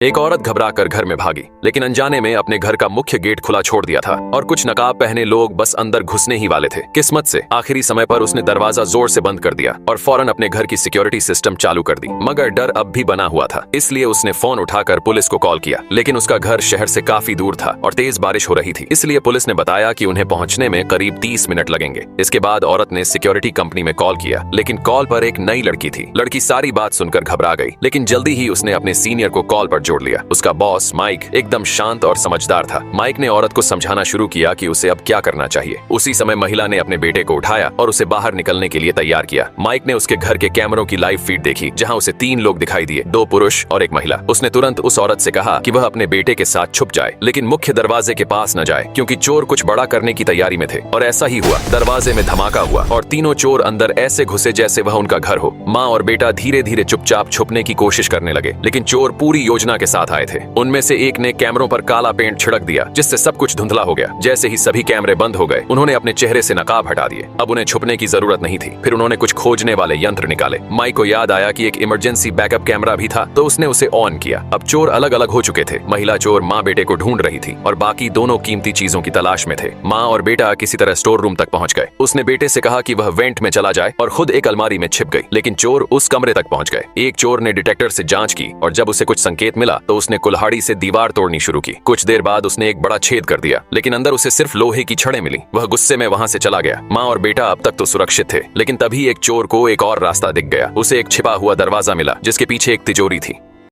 एक औरत घबराकर घर में भागी, लेकिन अनजाने में अपने घर का मुख्य गेट खुला छोड़ दिया था और कुछ नकाब पहने लोग बस अंदर घुसने ही वाले थे। किस्मत से आखिरी समय पर उसने दरवाजा जोर से बंद कर दिया और फौरन अपने घर की सिक्योरिटी सिस्टम चालू कर दी। मगर डर अब भी बना हुआ था, इसलिए उसने फोन उठाकर पुलिस को कॉल किया। लेकिन उसका घर शहर से काफी दूर था और तेज बारिश हो रही थी, इसलिए पुलिस ने बताया कि उन्हें पहुंचने में करीब 30 मिनट लगेंगे। इसके बाद औरत ने सिक्योरिटी कंपनी में कॉल किया, लेकिन कॉल पर एक नई लड़की थी। लड़की सारी बात सुनकर घबरा गई, लेकिन जल्दी ही उसने अपने सीनियर को कॉल पर जोड़ लिया। उसका बॉस माइक एकदम शांत और समझदार था। माइक ने औरत को समझाना शुरू किया कि उसे अब क्या करना चाहिए। उसी समय महिला ने अपने बेटे को उठाया और उसे बाहर निकलने के लिए तैयार किया। माइक ने उसके घर के कैमरों की लाइव फीड देखी, जहां उसे 3 लोग दिखाई दिए, 2 पुरुष और एक महिला। उसने तुरंत उस औरत से कहा कि वह अपने बेटे के साथ छुप जाए, लेकिन मुख्य दरवाजे के पास न जाए, क्योंकि चोर कुछ बड़ा करने की तैयारी में थे। और ऐसा ही हुआ। दरवाजे में धमाका हुआ और तीनों चोर अंदर ऐसे घुसे जैसे वह उनका घर हो। माँ और बेटा धीरे धीरे चुपचाप छुपने की कोशिश करने लगे, लेकिन चोर पूरी योजना के साथ आए थे। उनमें से एक ने कैमरों पर काला पेंट छिड़क दिया, जिससे सब कुछ धुंधला हो गया। जैसे ही सभी कैमरे बंद हो गए, उन्होंने अपने चेहरे से नकाब हटा दिए। अब उन्हें छुपने की जरूरत नहीं थी। फिर उन्होंने कुछ खोजने वाले यंत्र निकाले। माइक को याद आया कि एक इमरजेंसी बैकअप कैमरा भी था, तो उसने उसे ऑन किया। अब चोर अलग अलग हो चुके थे। महिला चोर माँ बेटे को ढूंढ रही थी और बाकी दोनों कीमती चीजों की तलाश में थे। माँ और बेटा किसी तरह स्टोर रूम तक पहुंच गए। उसने बेटे से कहा कि वह वेंट में चला जाए और खुद एक अलमारी में छिप गई, लेकिन चोर उस कमरे तक पहुंच गए। एक चोर ने डिटेक्टर से जांच की और जब उसे कुछ संकेत मिला तो उसने कुल्हाड़ी से दीवार तोड़नी शुरू की। कुछ देर बाद उसने एक बड़ा छेद कर दिया, लेकिन अंदर उसे सिर्फ लोहे की छड़ें मिली। वह गुस्से में वहां से चला गया। माँ और बेटा अब तक तो सुरक्षित थे, लेकिन तभी एक चोर को एक और रास्ता दिख गया। उसे एक छिपा हुआ दरवाजा मिला, जिसके पीछे एक तिजोरी थी।